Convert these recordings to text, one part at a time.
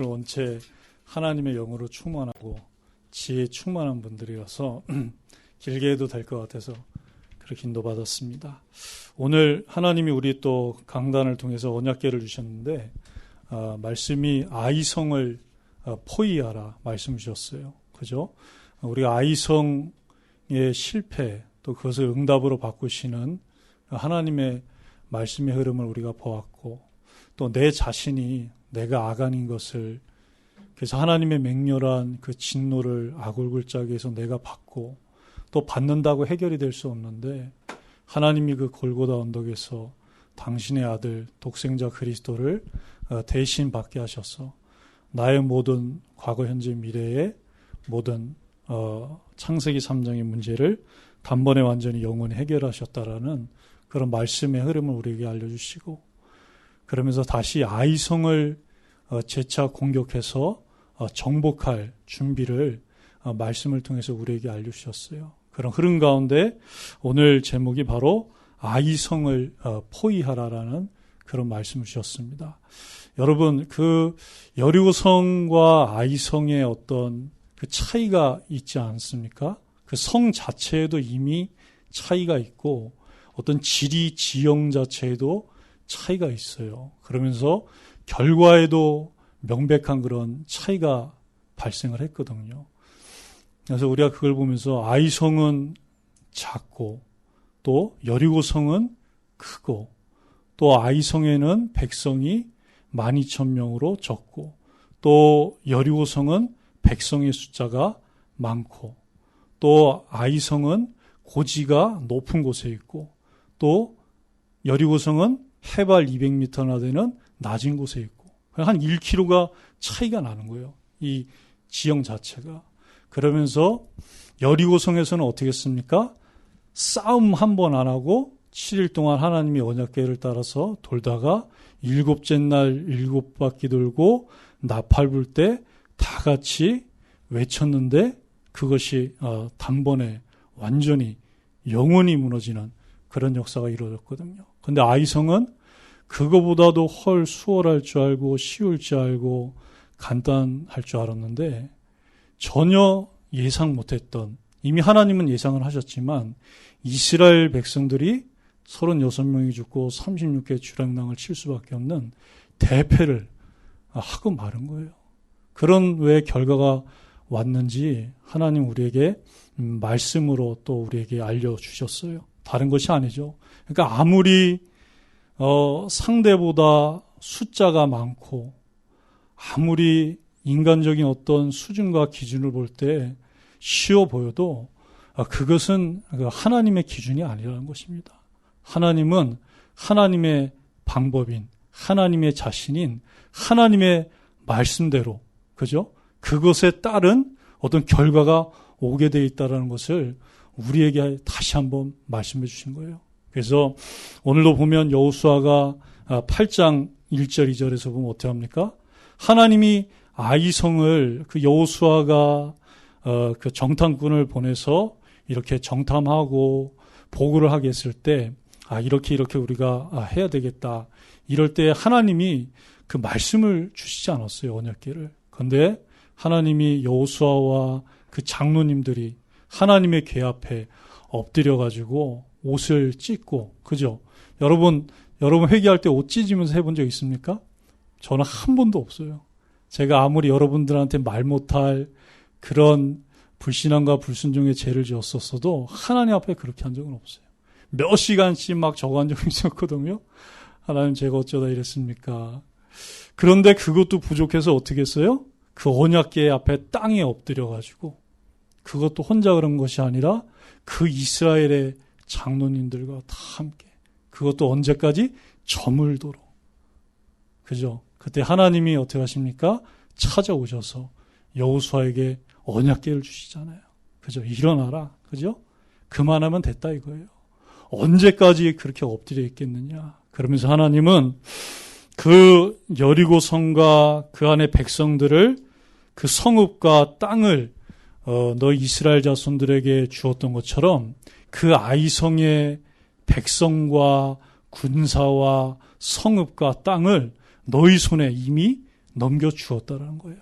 원체 하나님의 영으로 충만하고 지혜에 충만한 분들이라서 길게 해도 될 것 같아서 그렇게 인도받았습니다. 오늘 하나님이 우리 또 강단을 통해서 언약궤를 주셨는데 말씀이 아이성을 포위하라 말씀 주셨어요. 그죠? 우리가 아이성의 실패 또 그것을 응답으로 바꾸시는 하나님의 말씀의 흐름을 우리가 보았고 또 내 자신이 내가 아간인 것을 그래서 하나님의 맹렬한 그 진노를 아골골짜기에서 내가 받고 또 받는다고 해결이 될 수 없는데 하나님이 그 골고다 언덕에서 당신의 아들 독생자 그리스도를 대신 받게 하셔서 나의 모든 과거 현재 미래의 모든 창세기 3장의 문제를 단번에 완전히 영원히 해결하셨다라는 그런 말씀의 흐름을 우리에게 알려주시고 그러면서 다시 아이성을 재차 공격해서 정복할 준비를 말씀을 통해서 우리에게 알려주셨어요. 그런 흐름 가운데 오늘 제목이 바로 아이성을 포위하라라는 그런 말씀을 주셨습니다. 여러분 그 여리고성과 아이성의 어떤 그 차이가 있지 않습니까? 그 성 자체에도 이미 차이가 있고 어떤 지리 지형 자체에도 차이가 있어요. 그러면서 결과에도 명백한 그런 차이가 발생을 했거든요. 그래서 우리가 그걸 보면서 아이성은 작고 또 여리고성은 크고 또 아이성에는 백성이 12,000명으로 적고 또 여리고성은 백성의 숫자가 많고 또 아이성은 고지가 높은 곳에 있고 또 여리고성은 해발 200m나 되는 낮은 곳에 있고 한 1km가 차이가 나는 거예요. 이 지형 자체가. 그러면서 여리고성에서는 어떻게 했습니까? 싸움 한 번 안 하고 7일 동안 하나님의 언약궤를 따라서 돌다가 7째 날 7바퀴 돌고 나팔 불 때 다 같이 외쳤는데 그것이 단번에 완전히 영원히 무너지는 그런 역사가 이루어졌거든요. 근데 아이성은 그거보다도 훨 수월할 줄 알고 쉬울 줄 알고 간단할 줄 알았는데 전혀 예상 못했던 이미 하나님은 예상을 하셨지만 이스라엘 백성들이 36명이 죽고 36개 주량랑을 칠 수밖에 없는 대패를 하고 마른 거예요. 그런 왜 결과가 왔는지 하나님 우리에게 말씀으로 또 우리에게 알려주셨어요. 다른 것이 아니죠. 그러니까 아무리 상대보다 숫자가 많고 아무리 인간적인 어떤 수준과 기준을 볼 때 쉬워 보여도 그것은 하나님의 기준이 아니라는 것입니다. 하나님은 하나님의 방법인 하나님의 자신인 하나님의 말씀대로 그죠? 그것에 따른 어떤 결과가 오게 돼 있다는 것을 우리에게 다시 한번 말씀해 주신 거예요. 그래서 오늘도 보면 여호수아가 8장 1절 2절에서 보면 어떻게 합니까? 하나님이 아이성을 그 여호수아가 그 정탐꾼을 보내서 이렇게 정탐하고 보고를 하게 했을 때 이렇게 우리가 해야 되겠다. 이럴 때 하나님이 그 말씀을 주시지 않았어요. 언약궤를. 그런데 하나님이 여호수아와 그 장로님들이 하나님의 궤 앞에 엎드려가지고 옷을 찢고, 그죠? 여러분 회개할 때 옷 찢으면서 해본 적 있습니까? 저는 한 번도 없어요. 제가 아무리 여러분들한테 말 못할 그런 불신앙과 불순종의 죄를 지었었어도 하나님 앞에 그렇게 한 적은 없어요. 몇 시간씩 막 적어한 적이 있었거든요. 하나님 제가 어쩌다 이랬습니까? 그런데 그것도 부족해서 어떻게 했어요? 그 언약궤 앞에 땅에 엎드려가지고 그것도 혼자 그런 것이 아니라 그 이스라엘의 장로님들과 다 함께 그것도 언제까지? 저물도록. 그죠? 그때 하나님이 어떻게 하십니까? 찾아오셔서 여호수아에게 언약궤를 주시잖아요. 그죠? 일어나라. 그죠? 그만하면 됐다 이거예요. 언제까지 그렇게 엎드려 있겠느냐. 그러면서 하나님은 그 여리고성과 그 안의 백성들을 그 성읍과 땅을 너 이스라엘 자손들에게 주었던 것처럼 그 아이성의 백성과 군사와 성읍과 땅을 너희 손에 이미 넘겨주었다는 거예요.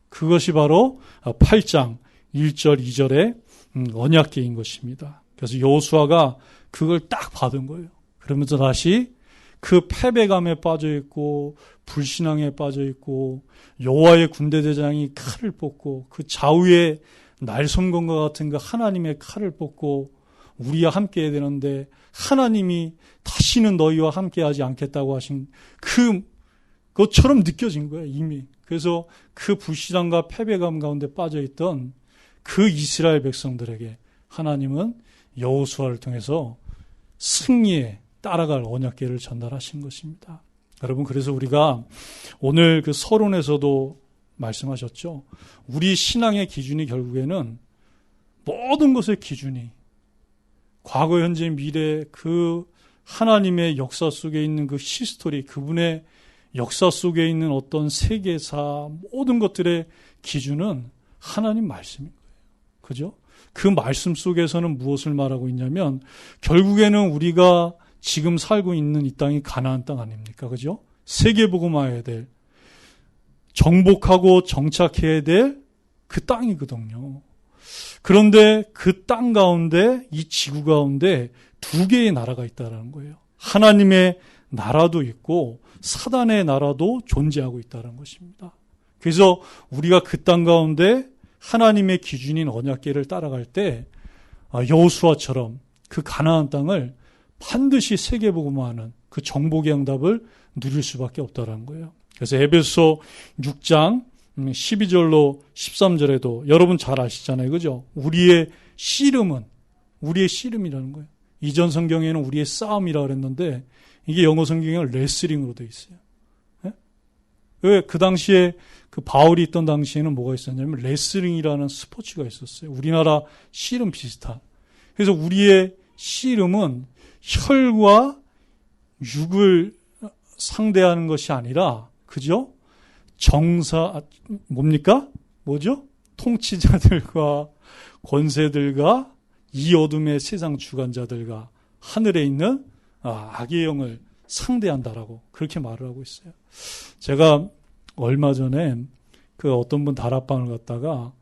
그것이 바로 8장 1절 2절의 언약궤인 것입니다. 그래서 여호수아가 그걸 딱 받은 거예요. 그러면서 다시 그 패배감에 빠져있고 불신앙에 빠져있고 여호와의 군대대장이 칼을 뽑고 그 좌우에 날솜건과 같은 그 하나님의 칼을 뽑고 우리와 함께 해야 되는데 하나님이 다시는 너희와 함께하지 않겠다고 하신 그것처럼 느껴진 거예요, 이미. 그래서 그 불신앙과 패배감 가운데 빠져있던 그 이스라엘 백성들에게 하나님은 여호수아를 통해서 승리에 따라갈 언약궤를 전달하신 것입니다. 여러분, 그래서 우리가 오늘 그 서론에서도 말씀하셨죠. 우리 신앙의 기준이 결국에는 모든 것의 기준이 과거, 현재, 미래 그 하나님의 역사 속에 있는 그 히스토리, 그분의 역사 속에 있는 어떤 세계사, 모든 것들의 기준은 하나님 말씀인 거예요. 그죠? 그 말씀 속에서는 무엇을 말하고 있냐면 결국에는 우리가 지금 살고 있는 이 땅이 가나안 땅 아닙니까? 그죠? 세계복음화해야 될, 정복하고 정착해야 될 그 땅이거든요. 그런데 그 땅 가운데, 이 지구 가운데 두 개의 나라가 있다는 거예요. 하나님의 나라도 있고 사단의 나라도 존재하고 있다는 것입니다. 그래서 우리가 그 땅 가운데 하나님의 기준인 언약궤를 따라갈 때 여호수아처럼 그 가나안 땅을 반드시 세계복음화하는 그 정복의 응답을 누릴 수밖에 없다는 거예요. 그래서 에베소 6장 12절로 13절에도 여러분 잘 아시잖아요. 그죠? 우리의 씨름은 우리의 씨름이라는 거예요. 이전 성경에는 우리의 싸움이라고 그랬는데 이게 영어 성경에는 레슬링으로 되어 있어요. 네? 왜 그 당시에 그 바울이 있던 당시에는 뭐가 있었냐면 레슬링이라는 스포츠가 있었어요. 우리나라 씨름 비슷한. 그래서 우리의 씨름은 혈과 육을 상대하는 것이 아니라, 그죠? 뭡니까? 뭐죠? 통치자들과 권세들과 이 어둠의 세상 주관자들과 하늘에 있는 악의 영을 상대한다라고 그렇게 말을 하고 있어요. 제가 얼마 전에 그 어떤 분 다락방을 갔다가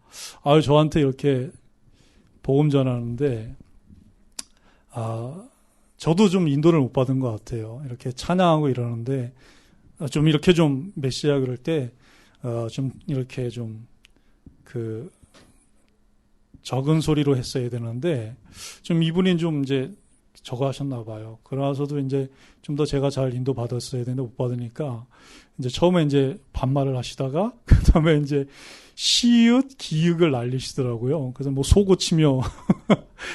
저한테 이렇게 복음 전하는데 저도 좀 인도를 못 받은 것 같아요. 이렇게 찬양하고 이러는데 좀 이렇게 좀 메시아 그럴 때 좀 이렇게 좀 그 적은 소리로 했어야 되는데 좀 이분이 좀 이제 저거 하셨나 봐요. 그러나서도 이제 좀 더 제가 잘 인도 받았어야 되는데 못 받으니까 이제 처음에 이제 반말을 하시다가 그다음에 이제 시읒 기읒을 날리시더라고요. 그래서 뭐 속고치며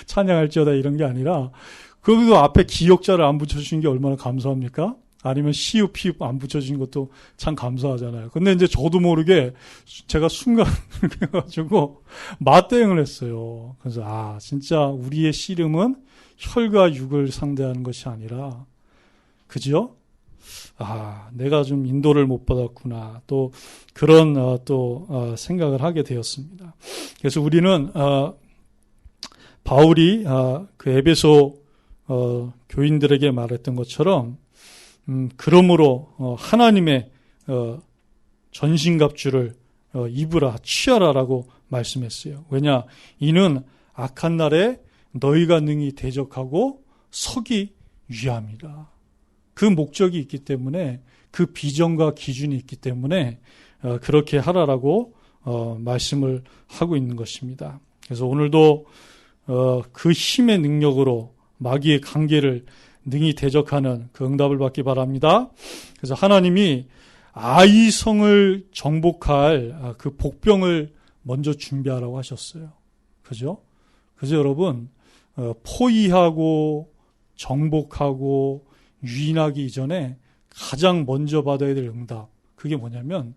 찬양할지어다 이런 게 아니라 거기도 앞에 기역자를 안 붙여주신 게 얼마나 감사합니까? 아니면 시읒 피읒 안 붙여주신 것도 참 감사하잖아요. 근데 이제 저도 모르게 제가 순간 해가지고 맞대응을 했어요. 그래서 진짜 우리의 씨름은 혈과 육을 상대하는 것이 아니라, 그죠? 내가 좀 인도를 못 받았구나. 또 그런 생각을 하게 되었습니다. 그래서 우리는 바울이 그 에베소 교인들에게 말했던 것처럼 그러므로 하나님의 전신갑주를 입으라 취하라라고 말씀했어요. 왜냐? 이는 악한 날에 너희가 능히 대적하고 서기 위함이라. 그 목적이 있기 때문에, 그 비전과 기준이 있기 때문에 그렇게 하라라고 말씀을 하고 있는 것입니다. 그래서 오늘도 그 힘의 능력으로 마귀의 관계를 능히 대적하는 그 응답을 받기 바랍니다. 그래서 하나님이 아이성을 정복할 그 복병을 먼저 준비하라고 하셨어요. 그죠? 그래서 여러분, 포위하고 정복하고 유인하기 이전에 가장 먼저 받아야 될 응답, 그게 뭐냐면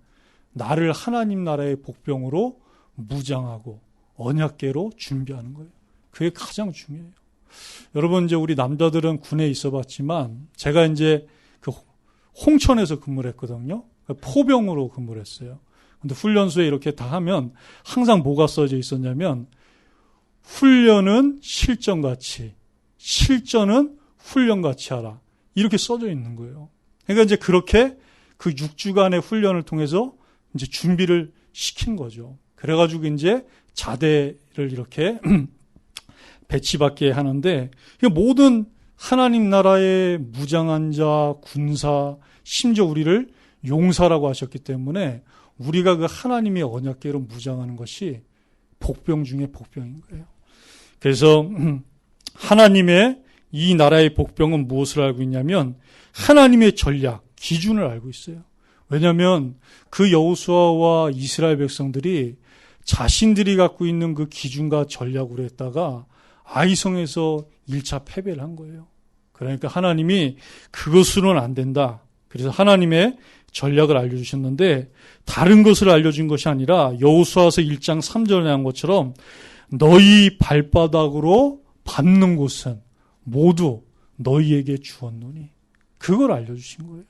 나를 하나님 나라의 복병으로 무장하고 언약궤로 준비하는 거예요. 그게 가장 중요해요. 여러분, 이제 우리 남자들은 군에 있어 봤지만 제가 이제 그 홍천에서 근무를 했거든요. 포병으로 근무를 했어요. 근데 훈련소에 이렇게 다 하면 항상 뭐가 써져 있었냐면 훈련은 실전같이, 실전은 훈련같이 하라. 이렇게 써져 있는 거예요. 그러니까 이제 그렇게 그 6주간의 훈련을 통해서 이제 준비를 시킨 거죠. 그래가지고 이제 자대를 이렇게 배치받게 하는데, 모든 하나님 나라의 무장한 자, 군사, 심지어 우리를 용사라고 하셨기 때문에 우리가 그 하나님의 언약궤로 무장하는 것이 복병 중에 복병인 거예요. 그래서 하나님의 이 나라의 복병은 무엇을 알고 있냐면 하나님의 전략, 기준을 알고 있어요. 왜냐하면 그 여호수아와 이스라엘 백성들이 자신들이 갖고 있는 그 기준과 전략으로 했다가 아이성에서 1차 패배를 한 거예요. 그러니까 하나님이 그것으로는 안 된다. 그래서 하나님의 전략을 알려주셨는데 다른 것을 알려준 것이 아니라 여호수아서 1장 3절에 한 것처럼 너희 발바닥으로 밟는 곳은 모두 너희에게 주었노니 그걸 알려주신 거예요.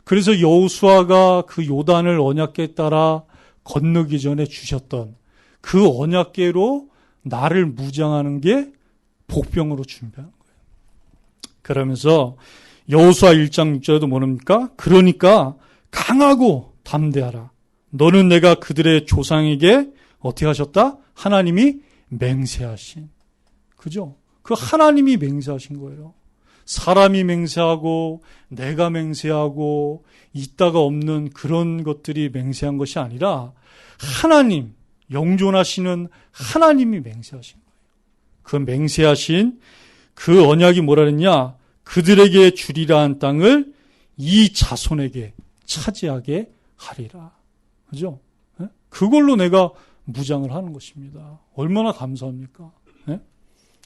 그래서 여호수아가 그 요단을 언약궤에 따라 건너기 전에 주셨던 그 언약궤로 나를 무장하는 게 복병으로 준비하는 거예요. 그러면서 여호수아 1장 6절에도 뭐랍니까? 그러니까 강하고 담대하라. 너는 내가 그들의 조상에게 어떻게 하셨다? 하나님이 맹세하신. 그죠? 그 하나님이 맹세하신 거예요. 사람이 맹세하고 내가 맹세하고 있다가 없는 그런 것들이 맹세한 것이 아니라 하나님, 영존하시는 하나님이 맹세하신 거예요. 그 맹세하신 그 언약이 뭐라 그랬냐? 그들에게 주리라 한 땅을 이 자손에게 차지하게 하리라. 그죠? 그걸로 내가 무장을 하는 것입니다. 얼마나 감사합니까?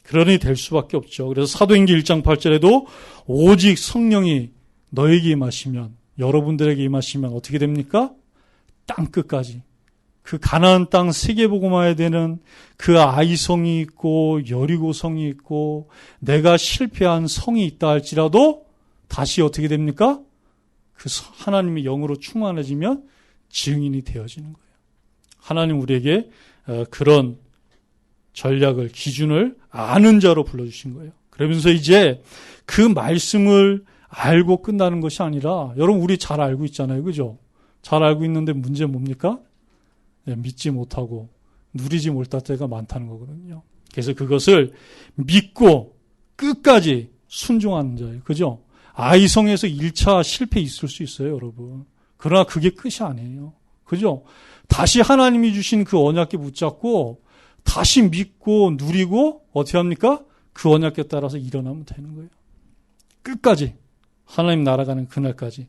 그러니 될 수밖에 없죠. 그래서 사도행전 1장 8절에도 오직 성령이 너에게 임하시면, 여러분들에게 임하시면 어떻게 됩니까? 땅끝까지. 그 가나안 땅 세계복음화에 되는 그 아이성이 있고 여리고성이 있고 내가 실패한 성이 있다 할지라도 다시 어떻게 됩니까? 그 하나님의 영으로 충만해지면 증인이 되어지는 거예요. 하나님 우리에게 그런 전략을, 기준을 아는 자로 불러주신 거예요. 그러면서 이제 그 말씀을 알고 끝나는 것이 아니라, 여러분 우리 잘 알고 있잖아요. 그죠? 잘 알고 있는데 문제는 뭡니까? 믿지 못하고 누리지 못할 때가 많다는 거거든요. 그래서 그것을 믿고 끝까지 순종하는 자예요. 그죠? 아이성에서 1차 실패 있을 수 있어요, 여러분. 그러나 그게 끝이 아니에요. 그죠? 다시 하나님이 주신 그 언약궤 붙잡고 다시 믿고 누리고 어떻게 합니까? 그 언약궤 따라서 일어나면 되는 거예요. 끝까지. 하나님 날아가는 그날까지.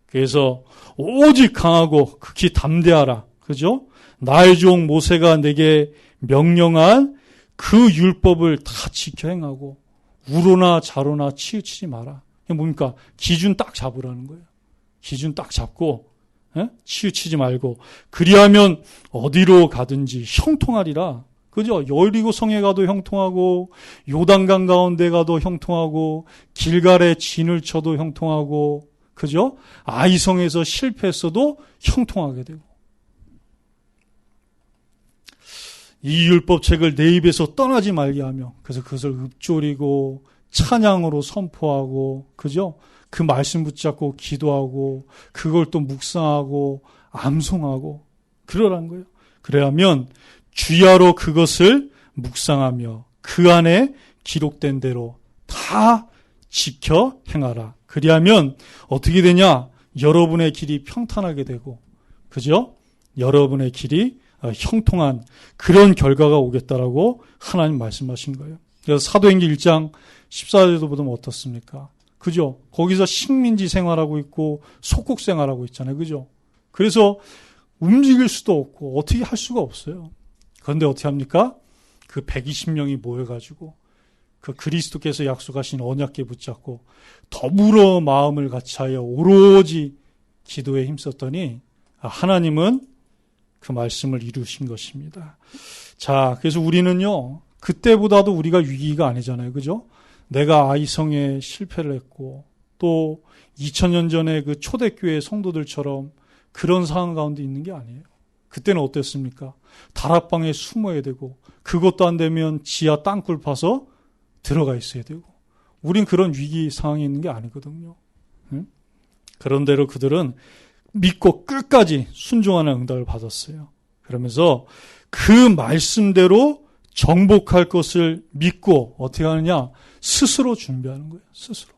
그래서 오직 강하고 극히 담대하라. 그죠? 나의 종 모세가 내게 명령한 그 율법을 다 지켜 행하고 우로나 자로나 치우치지 마라. 이게 뭡니까? 기준 딱 잡으라는 거예요. 기준 딱 잡고 치우치지 말고 그리하면 어디로 가든지 형통하리라. 그죠? 여리고 성에 가도 형통하고 요단강 가운데 가도 형통하고 길갈에 진을 쳐도 형통하고 그죠? 아이성에서 실패했어도 형통하게 되고 이 율법책을 내 입에서 떠나지 말게 하며 그래서 그것을 읊조리고 찬양으로 선포하고 그죠? 그 말씀 붙잡고 기도하고 그걸 또 묵상하고 암송하고 그러라는 거예요. 그래야면 주야로 그것을 묵상하며 그 안에 기록된 대로 다 지켜 행하라. 그리하면 어떻게 되냐? 여러분의 길이 평탄하게 되고 그죠? 여러분의 길이 형통한 그런 결과가 오겠다라고 하나님 말씀하신 거예요. 그래서 사도행전 1장 14절도 보면 어떻습니까? 그죠? 거기서 식민지 생활하고 있고 속국 생활하고 있잖아요. 그죠? 그래서 움직일 수도 없고 어떻게 할 수가 없어요. 그런데 어떻게 합니까? 그 120명이 모여가지고 그 그리스도께서 약속하신 언약궤 붙잡고 더불어 마음을 같이하여 오로지 기도에 힘썼더니 하나님은 그 말씀을 이루신 것입니다. 자, 그래서 우리는요, 그때보다도 우리가 위기가 아니잖아요. 그죠? 내가 아이성에 실패를 했고, 또 2000년 전에 그 초대교회 성도들처럼 그런 상황 가운데 있는 게 아니에요. 그때는 어땠습니까? 다락방에 숨어야 되고, 그것도 안 되면 지하 땅굴 파서 들어가 있어야 되고, 우린 그런 위기 상황에 있는 게 아니거든요. 응? 그런대로 그들은 믿고 끝까지 순종하는 응답을 받았어요. 그러면서 그 말씀대로 정복할 것을 믿고 어떻게 하느냐? 스스로 준비하는 거예요. 스스로.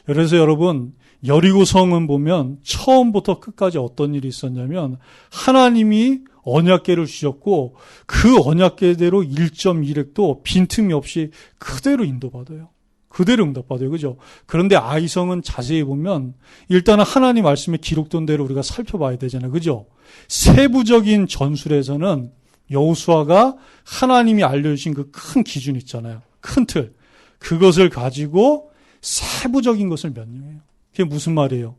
그래서 여러분, 여리고 성은 보면 처음부터 끝까지 어떤 일이 있었냐면 하나님이 언약궤를 주셨고 그 언약궤대로 1.1획도 빈틈이 없이 그대로 인도받아요. 그대로 응답받아요. 그죠? 그런데 아이성은 자세히 보면 일단은 하나님 말씀에 기록된 대로 우리가 살펴봐야 되잖아요. 그죠? 세부적인 전술에서는 여호수아가 하나님이 알려주신 그 큰 기준 있잖아요. 큰 틀. 그것을 가지고 세부적인 것을 명령해요. 그게 무슨 말이에요?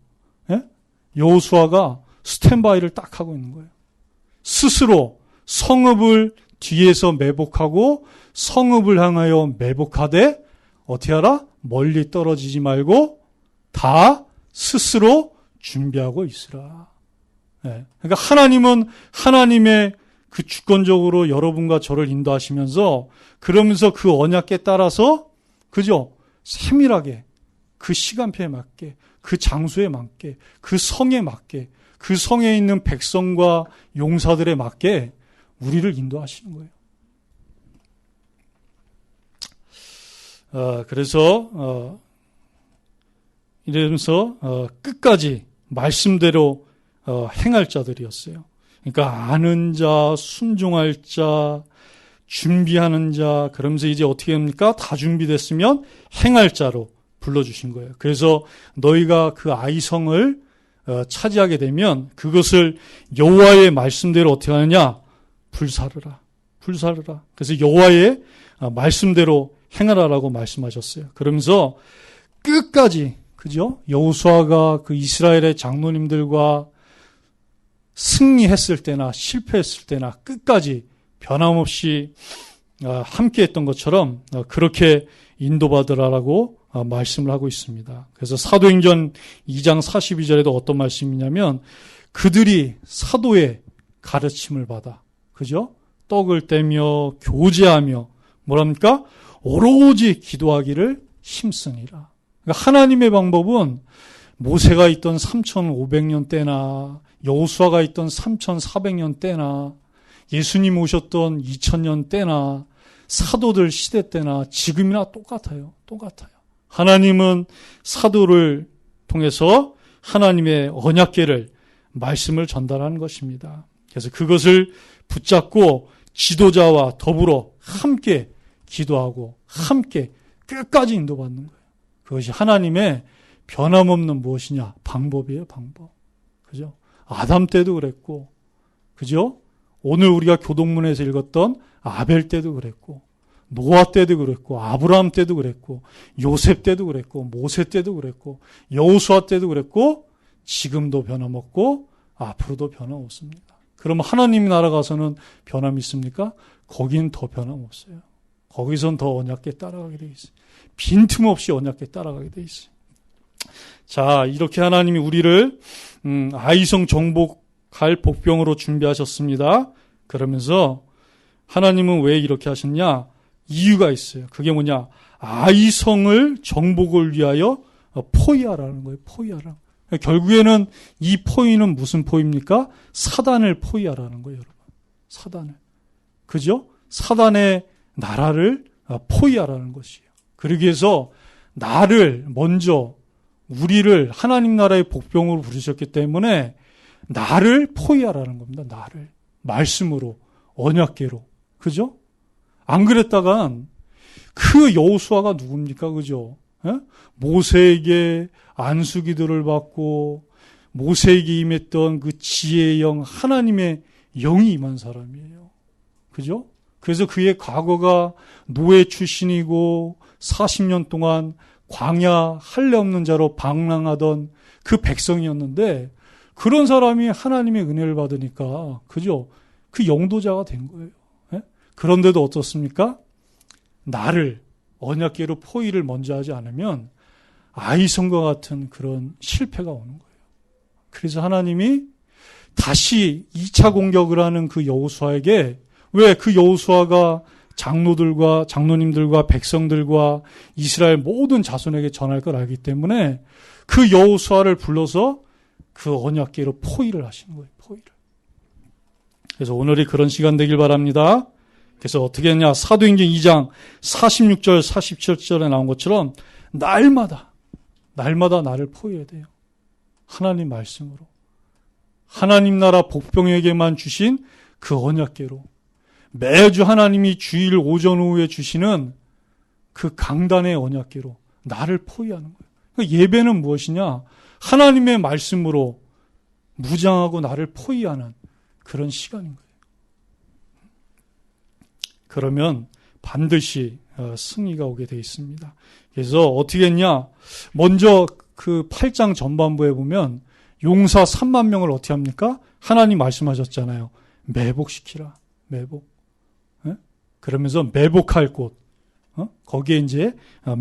예? 여호수아가 스탠바이를 딱 하고 있는 거예요. 스스로 성읍을 뒤에서 매복하고 성읍을 향하여 매복하되 어떻게 하라? 멀리 떨어지지 말고 다 스스로 준비하고 있으라. 예. 그러니까 하나님은 하나님의 그 주권적으로 여러분과 저를 인도하시면서 그러면서 그 언약궤 따라서 그죠? 세밀하게 그 시간표에 맞게 그 장소에 맞게 그 성에 맞게 그 성에 있는 백성과 용사들에 맞게 우리를 인도하시는 거예요. 그래서 이러면서 끝까지 말씀대로 행할 자들이었어요. 그러니까 아는 자, 순종할 자, 준비하는 자, 그러면서 이제 어떻게 합니까? 다 준비됐으면 행할 자로 불러주신 거예요. 그래서 너희가 그 아이성을 차지하게 되면 그것을 여호와의 말씀대로 어떻게 하느냐? 불사르라. 불사르라. 그래서 여호와의 말씀대로 행하라라고 말씀하셨어요. 그러면서 끝까지 그죠? 여호수아가 그 이스라엘의 장로님들과 승리했을 때나 실패했을 때나 끝까지 변함없이 함께했던 것처럼 그렇게 인도받으라라고 말씀을 하고 있습니다. 그래서 사도행전 2장 42절에도 어떤 말씀이냐면 그들이 사도의 가르침을 받아 그죠? 떡을 떼며 교제하며 뭐랍니까? 오로지 기도하기를 힘쓰니라. 그러니까 하나님의 방법은 모세가 있던 3,500년 때나 여호수아가 있던 3,400년 때나 예수님 오셨던 2000년 때나 사도들 시대 때나 지금이나 똑같아요. 똑같아요. 하나님은 사도를 통해서 하나님의 언약궤를 말씀을 전달하는 것입니다. 그래서 그것을 붙잡고 지도자와 더불어 함께 기도하고 함께 끝까지 인도받는 거예요. 그것이 하나님의 변함없는 무엇이냐? 방법이에요, 방법. 그죠? 아담 때도 그랬고, 그죠? 오늘 우리가 교동문에서 읽었던 아벨 때도 그랬고, 노아 때도 그랬고, 아브라함 때도 그랬고, 요셉 때도 그랬고, 모세 때도 그랬고, 여호수아 때도 그랬고, 지금도 변함없고, 앞으로도 변함없습니다. 그럼 하나님 나라 가서는 변함이 있습니까? 거긴 더 변함없어요. 거기선 더 언약궤 따라가게 돼 있어요. 빈틈없이 언약궤 따라가게 돼 있어요. 자, 이렇게 하나님이 우리를 아이성 정복할 복병으로 준비하셨습니다. 그러면서 하나님은 왜 이렇게 하셨냐? 이유가 있어요. 그게 뭐냐? 아이성을 정복을 위하여 포위하라는 거예요. 포위하라. 결국에는 이 포위는 무슨 포위입니까? 사단을 포위하라는 거예요, 여러분. 사단을. 그죠? 사단의 나라를 포위하라는 것이에요. 그러기 위해서 나를 먼저 우리를 하나님 나라의 복병으로 부르셨기 때문에 나를 포위하라는 겁니다. 나를. 말씀으로, 언약궤로. 그죠? 안 그랬다간 그 여호수아가 누굽니까? 그죠? 에? 모세에게 안수기도를 받고 모세에게 임했던 그 지혜의 영, 하나님의 영이 임한 사람이에요. 그죠? 그래서 그의 과거가 노예 출신이고 40년 동안 광야 할례 없는 자로 방랑하던 그 백성이었는데 그런 사람이 하나님의 은혜를 받으니까 그죠? 그 영도자가 된 거예요. 예? 그런데도 어떻습니까? 나를 언약궤로 포위를 먼저 하지 않으면 아이성과 같은 그런 실패가 오는 거예요. 그래서 하나님이 다시 2차 공격을 하는 그 여호수아에게 왜 그 여호수아가 장로들과 장로님들과 백성들과 이스라엘 모든 자손에게 전할 걸 알기 때문에 그 여호수아를 불러서 그 언약궤로 포위를 하시는 거예요. 포위를. 그래서 오늘이 그런 시간 되길 바랍니다. 그래서 어떻게 했냐? 사도행전 2장 46절 47절에 나온 것처럼 날마다 나를 포위해야 돼요. 하나님 말씀으로. 하나님 나라 복병에게만 주신 그 언약궤로. 매주 하나님이 주일 오전 오후에 주시는 그 강단의 언약궤로 나를 포위하는 거예요. 그러니까 예배는 무엇이냐? 하나님의 말씀으로 무장하고 나를 포위하는 그런 시간인 거예요. 그러면 반드시 승리가 오게 되어 있습니다. 그래서 어떻게 했냐? 먼저 그 8장 전반부에 보면 용사 3만 명을 어떻게 합니까? 하나님 말씀하셨잖아요. 매복시키라. 매복. 그러면서 매복할 곳. 거기에 이제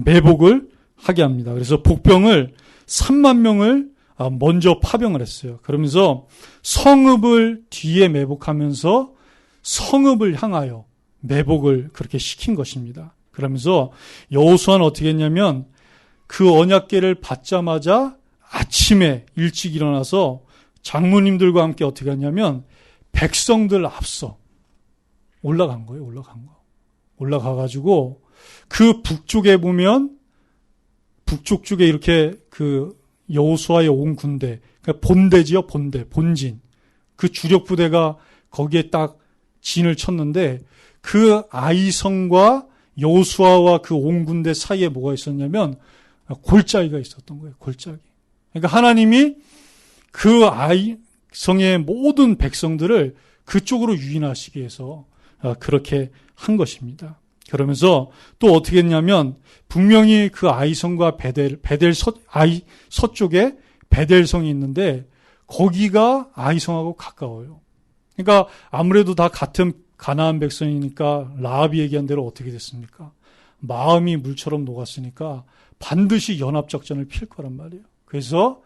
매복을 하게 합니다. 그래서 복병을 3만 명을 먼저 파병을 했어요. 그러면서 성읍을 뒤에 매복하면서 성읍을 향하여 매복을 그렇게 시킨 것입니다. 그러면서 여호수아는 어떻게 했냐면 그 언약궤를 받자마자 아침에 일찍 일어나서 장로님들과 함께 어떻게 했냐면 백성들 앞서 올라간 거예요. 올라가가지고 그 북쪽에 보면 북쪽 쪽에 이렇게 그 여호수아의 온 군대, 그러니까 본대지요, 본진. 그 주력 부대가 거기에 딱 진을 쳤는데 그 아이성과 여호수아와 그 온 군대 사이에 뭐가 있었냐면 골짜기가 있었던 거예요. 골짜기. 그러니까 하나님이 그 아이성의 모든 백성들을 그쪽으로 유인하시기 위해서 그렇게 한 것입니다. 그러면서 또 어떻게 했냐면 분명히 그 아이성과 베델 서쪽에 베델성이 있는데 거기가 아이성하고 가까워요. 그러니까 아무래도 다 같은 가나안 백성이니까 라합이 얘기한 대로 어떻게 됐습니까? 마음이 물처럼 녹았으니까 반드시 연합작전을 필 거란 말이에요. 그래서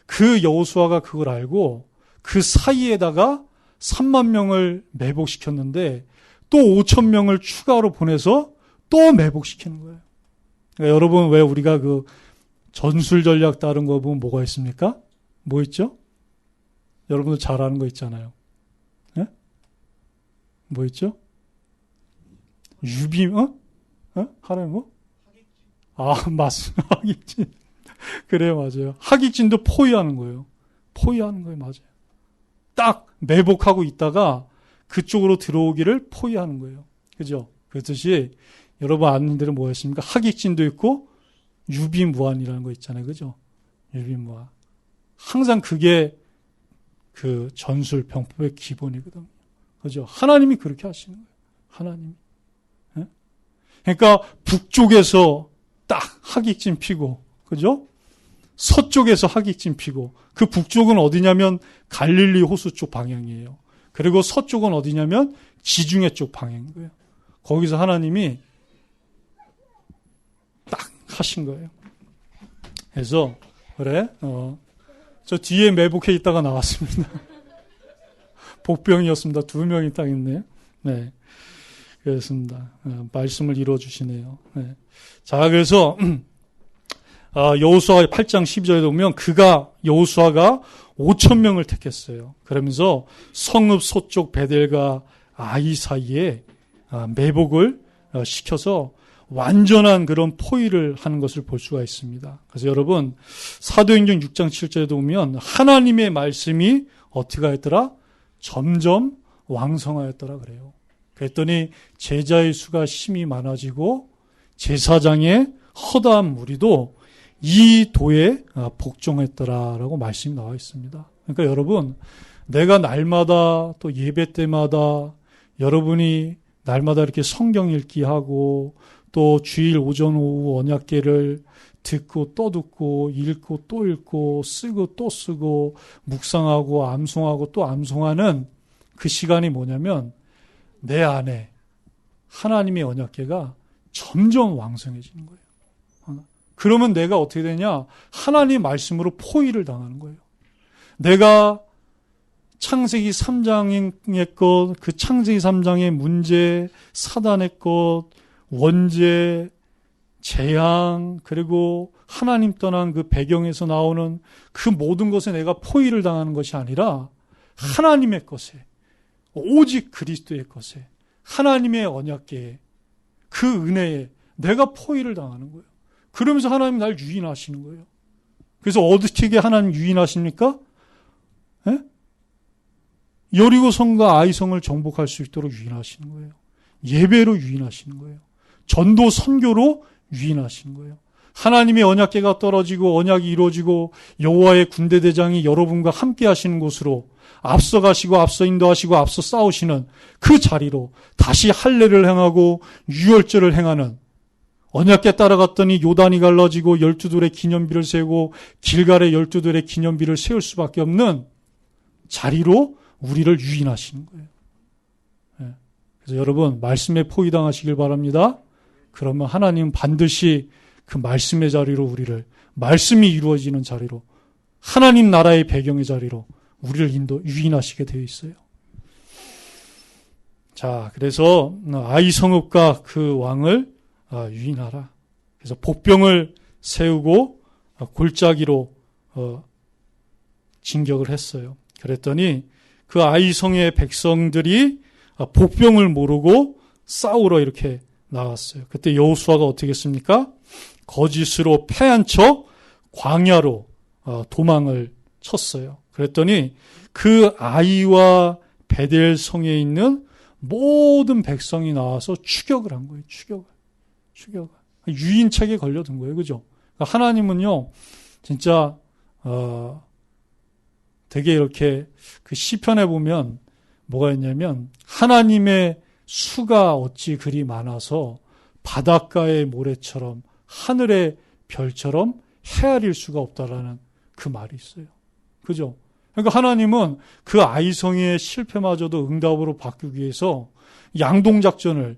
그 여호수아가 그걸 알고 그 사이에다가 3만 명을 매복시켰는데 또 5천 명을 추가로 보내서 또 매복시키는 거예요. 그러니까 여러분 왜 우리가 그 전술 전략 다른 거 보면 뭐가 있습니까? 뭐 있죠? 여러분도 잘 아는 거 있잖아요. 네? 뭐 있죠? 하라는 거? 맞습니다. 하객진. 그래요, 맞아요. 하객진도 포위하는 거예요. 맞아요. 딱 매복하고 있다가 그쪽으로 들어오기를 포위하는 거예요. 그죠? 그렇듯이 여러분 아는 대로 뭐였습니까? 하객진도 있고 유비무환이라는 거 있잖아요. 그죠? 유비무환. 항상 그게 그 전술 병법의 기본이거든요. 그죠? 하나님이 그렇게 하시는 거예요. 하나님이. 네? 그러니까 북쪽에서 딱 하객진 피고, 그죠? 서쪽에서 하객진 피고, 그 북쪽은 어디냐면 갈릴리 호수 쪽 방향이에요. 그리고 서쪽은 어디냐면 지중해 쪽 방향인 거예요. 거기서 하나님이 딱 하신 거예요. 그래서 그래, 저 뒤에 매복해 있다가 나왔습니다. 복병이었습니다. 2명이 딱 있네요. 네, 그렇습니다. 말씀을 이루어주시네요. 네. 자, 그래서 여호수아 8장 12절에 보면 여호수아가 5천 명을 택했어요. 그러면서 성읍 서쪽 베델과 아이 사이에 매복을 시켜서 완전한 그런 포위를 하는 것을 볼 수가 있습니다. 그래서 여러분 사도행전 6장 7절에도 보면 하나님의 말씀이 어떻게 했더라? 점점 왕성하였더라 그래요. 그랬더니 제자의 수가 심히 많아지고 제사장의 허다한 무리도 이 도에 복종했더라라고 말씀이 나와 있습니다. 그러니까 여러분 내가 날마다 또 예배 때마다 여러분이 날마다 이렇게 성경 읽기하고 또 주일 오전 오후 언약궤를 듣고 또 듣고 읽고 또 읽고 쓰고 또 쓰고 묵상하고 암송하고 또 암송하는 그 시간이 뭐냐면 내 안에 하나님의 언약궤가 점점 왕성해지는 거예요. 그러면 내가 어떻게 되냐? 하나님 말씀으로 포위를 당하는 거예요. 내가 창세기 3장의 것, 그 창세기 3장의 문제, 사단의 것, 원죄, 재앙, 그리고 하나님 떠난 그 배경에서 나오는 그 모든 것에 내가 포위를 당하는 것이 아니라 하나님의 것에, 오직 그리스도의 것에, 하나님의 언약궤에, 그 은혜에 내가 포위를 당하는 거예요. 그러면서 하나님 날 유인하시는 거예요. 그래서 어떻게 하나님 유인하십니까? 예? 여리고성과 아이성을 정복할 수 있도록 유인하시는 거예요. 예배로 유인하시는 거예요. 전도 선교로 유인하시는 거예요. 하나님의 언약궤가 떨어지고 언약이 이루어지고 여호와의 군대 대장이 여러분과 함께 하시는 곳으로 앞서 가시고 앞서 인도하시고 앞서 싸우시는 그 자리로 다시 할례를 행하고 유월절을 행하는, 언약궤 따라갔더니 요단이 갈라지고 12돌의 기념비를 세우고 길갈에 12돌의 기념비를 세울 수밖에 없는 자리로 우리를 유인하시는 거예요. 네. 그래서 여러분 말씀에 포위당하시길 바랍니다. 그러면 하나님은 반드시 그 말씀의 자리로 우리를, 말씀이 이루어지는 자리로, 하나님 나라의 배경의 자리로 우리를 유인하시게 되어 있어요. 자, 그래서 아이성읍과 그 왕을 유인하라. 그래서 복병을 세우고 골짜기로 진격을 했어요. 그랬더니 그 아이성의 백성들이 복병을 모르고 싸우러 이렇게 나왔어요. 그때 여호수아가 어떻게 했습니까? 거짓으로 패한 척 광야로 도망을 쳤어요. 그랬더니 그 아이와 베델 성에 있는 모든 백성이 나와서 추격을 한 거예요. 추격을. 유인책에 걸려든 거예요. 그죠? 그러니까 하나님은요, 진짜, 되게 이렇게 그 시편에 보면 뭐가 있냐면, 하나님의 수가 어찌 그리 많아서 바닷가의 모래처럼 하늘의 별처럼 헤아릴 수가 없다라는 그 말이 있어요. 그죠? 그러니까 하나님은 그 아이성의 실패마저도 응답으로 바꾸기 위해서 양동작전을,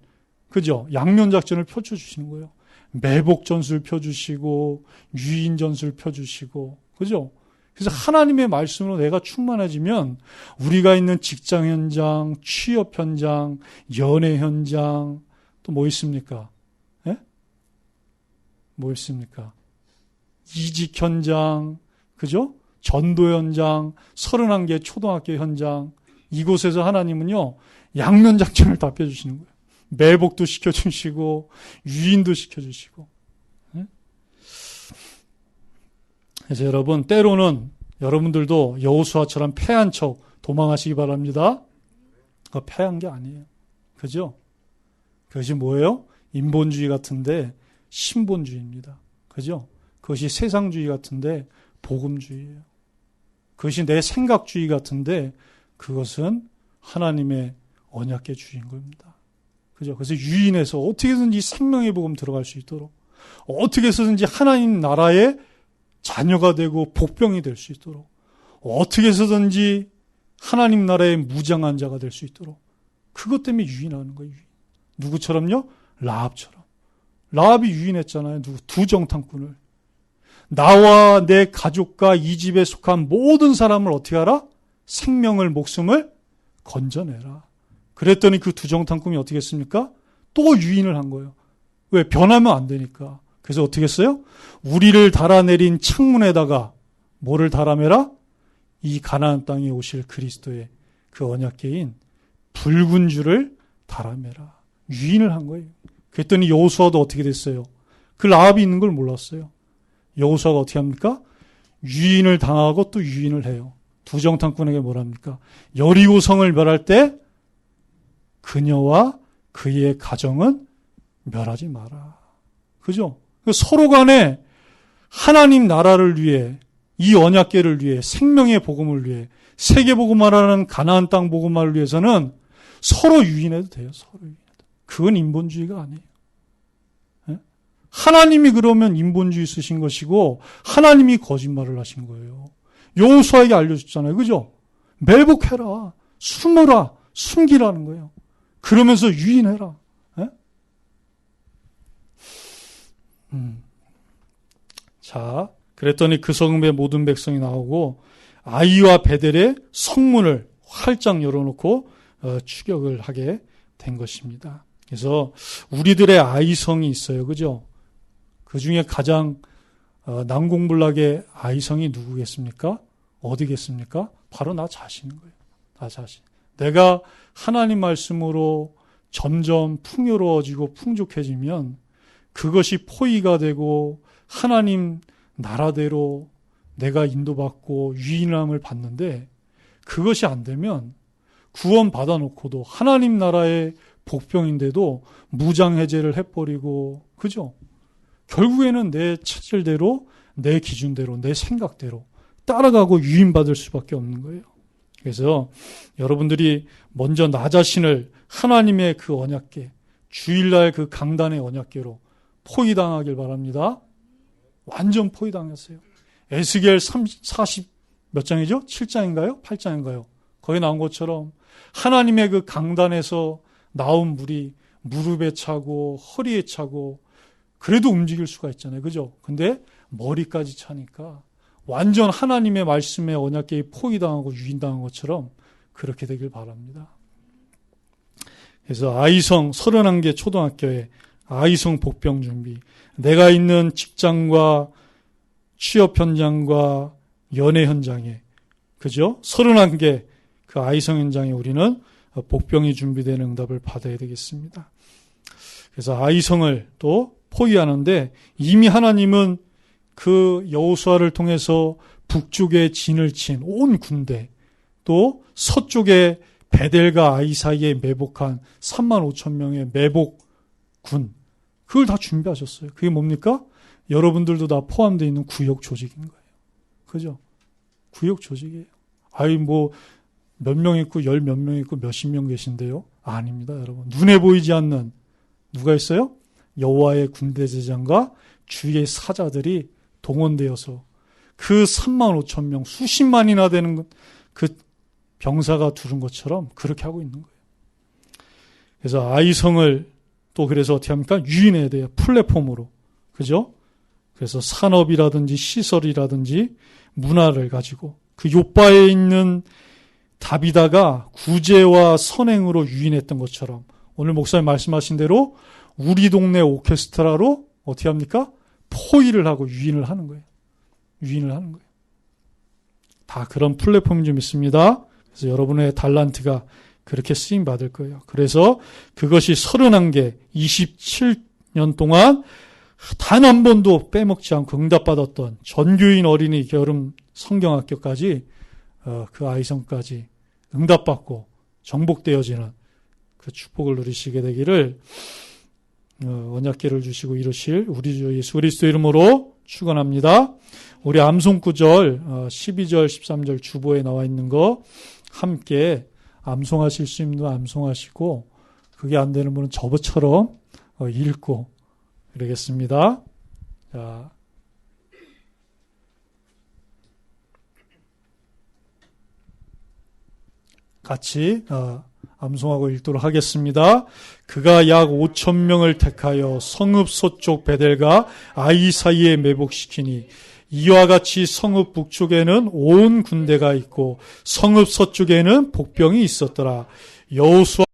그죠? 양면작전을 펼쳐주시는 거예요. 매복전술 펴주시고 유인전술 펴주시고, 그죠? 그래서 하나님의 말씀으로 내가 충만해지면 우리가 있는 직장 현장, 취업 현장, 연애 현장, 또 뭐 있습니까? 예? 뭐 있습니까? 이직 현장, 그죠? 전도 현장, 31개 초등학교 현장, 이곳에서 하나님은요, 양면작전을 다 펴주시는 거예요. 매복도 시켜주시고, 유인도 시켜주시고. 예? 그래서 여러분, 때로는 여러분들도 여호수아처럼 패한 척 도망하시기 바랍니다. 그거 패한 게 아니에요. 그죠? 그것이 뭐예요? 인본주의 같은데 신본주의입니다. 그죠? 그것이 세상주의 같은데 복음주의예요. 그것이 내 생각주의 같은데 그것은 하나님의 언약궤주의인 겁니다. 그죠? 그래서 유인해서 어떻게든지 생명의 복음 들어갈 수 있도록, 어떻게 해서든지 하나님 나라의 자녀가 되고 복병이 될 수 있도록, 어떻게 해서든지 하나님 나라의 무장한 자가 될 수 있도록, 그것 때문에 유인하는 거예요. 유인. 누구처럼요? 라합처럼. 라합이 유인했잖아요. 두 정탐꾼을. 나와 내 가족과 이 집에 속한 모든 사람을 어떻게 하라? 생명을, 목숨을 건져내라. 그랬더니 그 두 정탐꾼이 어떻게 했습니까? 또 유인을 한 거예요. 왜? 변하면 안 되니까. 그래서 어떻게 했어요? 우리를 달아내린 창문에다가 뭐를 달아매라? 이 가나안 땅에 오실 그리스도의 그 언약궤인 붉은 줄을 달아매라. 유인을 한 거예요. 그랬더니 여호수아도 어떻게 됐어요? 그 라합이 있는 걸 몰랐어요. 여호수아가 어떻게 합니까? 유인을 당하고 또 유인을 해요. 두 정탐꾼에게 뭐랍니까? 여리고성을 멸할 때 그녀와 그의 가정은 멸하지 마라. 그죠? 서로 간에 하나님 나라를 위해, 이 언약궤를 위해, 생명의 복음을 위해, 세계복음화라는 가나안 땅 복음화를 위해서는 서로 유인해도 돼요. 서로 유인해도. 그건 인본주의가 아니에요. 예? 하나님이 그러면 인본주의 쓰신 것이고 하나님이 거짓말을 하신 거예요. 여호수아에게 알려줬잖아요. 그죠? 매복해라. 숨어라. 숨기라는 거예요. 그러면서 유인해라. 예? 자, 그랬더니 그 성읍의 모든 백성이 나오고 아이와 베델의 성문을 활짝 열어놓고 추격을 하게 된 것입니다. 그래서 우리들의 아이성이 있어요. 그죠? 그 중에 가장 난공불락의 아이성이 누구겠습니까? 어디겠습니까? 바로 나 자신인 거예요. 나 자신. 내가 하나님 말씀으로 점점 풍요로워지고 풍족해지면 그것이 포위가 되고 하나님 나라대로 내가 인도받고 유인함을 받는데, 그것이 안 되면 구원 받아놓고도 하나님 나라의 복병인데도 무장해제를 해버리고, 그죠? 결국에는 내 체질대로, 내 기준대로, 내 생각대로 따라가고 유인받을 수밖에 없는 거예요. 그래서 여러분들이 먼저 나 자신을 하나님의 그 언약궤, 주일날 그 강단의 언약궤로 포위당하길 바랍니다. 완전 포위당했어요. 에스겔 40 몇 장이죠? 7장인가요? 8장인가요? 거기 나온 것처럼 하나님의 그 강단에서 나온 물이 무릎에 차고 허리에 차고 그래도 움직일 수가 있잖아요. 그죠? 근데 머리까지 차니까 완전 하나님의 말씀에 언약궤에 포위당하고 유인당한 것처럼 그렇게 되길 바랍니다. 그래서 아이성 31개 초등학교에 아이성 복병 준비, 내가 있는 직장과 취업 현장과 연애 현장에, 그죠? 31개 그 아이성 현장에 우리는 복병이 준비되는 응답을 받아야 되겠습니다. 그래서 아이성을 또 포위하는데, 이미 하나님은 그 여호수아를 통해서 북쪽에 진을 친 온 군대, 또 서쪽에 베델과 아이 사이에 매복한 35,000명의 매복군, 그걸 다 준비하셨어요. 그게 뭡니까? 여러분들도 다 포함되어 있는 구역 조직인 거예요. 그죠? 구역 조직이에요. 아이 뭐 몇 명 있고 열 몇 명 있고 몇십 명 계신데요? 아닙니다, 여러분. 눈에 보이지 않는 누가 있어요? 여호와의 군대 제장과 주의 사자들이 동원되어서 그 35,000명, 수십만이나 되는 그 병사가 두른 것처럼 그렇게 하고 있는 거예요. 그래서 아이성을 또 그래서 어떻게 합니까? 유인해야 돼요. 플랫폼으로. 그죠? 그래서 산업이라든지 시설이라든지 문화를 가지고 그 욥바에 있는 다비다가 구제와 선행으로 유인했던 것처럼 오늘 목사님 말씀하신 대로 우리 동네 오케스트라로 어떻게 합니까? 포위를 하고 유인을 하는 거예요. 유인을 하는 거예요. 다 그런 플랫폼이 좀 있습니다. 그래서 여러분의 달란트가 그렇게 쓰임 받을 거예요. 그래서 그것이 31개, 27년 동안 단 한 번도 빼먹지 않고 응답받았던 전교인 어린이 여름 성경학교까지 그 아이성까지 응답받고 정복되어지는 그 축복을 누리시게 되기를 언약궤를 주시고 이루실 우리 주 예수 그리스도 이름으로 축원합니다. 우리 암송 구절 12절 13절 주보에 나와 있는 거 함께 암송하실 수 있는 분 암송하시고, 그게 안 되는 분은 저처럼 읽고 그러겠습니다. 자, 같이 암송하고 읽도록 하겠습니다. 그가 약 5,000명을 택하여 성읍 서쪽 베델과 아이 사이에 매복시키니 이와 같이 성읍 북쪽에는 온 군대가 있고 성읍 서쪽에는 복병이 있었더라. 여호수아